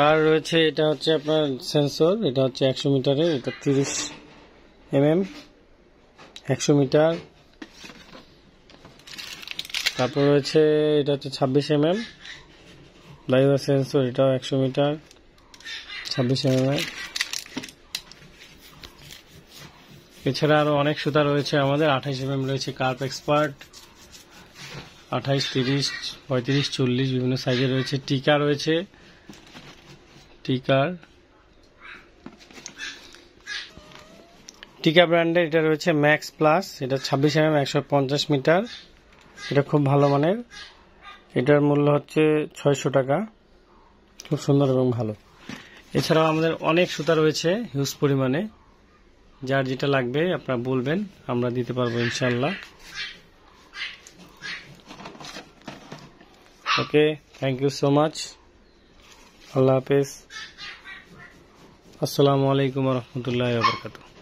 আর রয়েছে এটা হচ্ছে আপনার সেন্সর, এটা হচ্ছে 100 মিটারের, এটা 30 mm 100 মিটার। তারপর রয়েছে এটা হচ্ছে 26 mm লাইভার সেন্সর, এটাও 100 মিটার 26 mm। এছাড়া আরো অনেক সুতা রয়েছে আমাদের। 28 mm রয়েছে কার্প এক্সপার্ট, 28, 30, 35, 40 বিভিন্ন সাইজে রয়েছে। টিকা রয়েছে, টিকা ব্র্যান্ডের এটা রয়েছে ম্যাক্স প্লাস, এটা 26 mm 150 মিটার, এটা খুব ভালো মানের। এটার মূল্য হচ্ছে 600 টাকা, খুব সুন্দর এবং ভালো। এছাড়াও আমাদের অনেক সুতা রয়েছে হিউজ পরিমাণে, যার যেটা লাগবে আপনারা বলবেন, আমরা দিতে পারবো ইনশাল্লাহ। ওকে, থ্যাংক ইউ সো মাচ। আল্লাহ হাফেজ। আসসালামু আলাইকুম ওয়া রাহমাতুল্লাহি ওয়া বারাকাতুহু।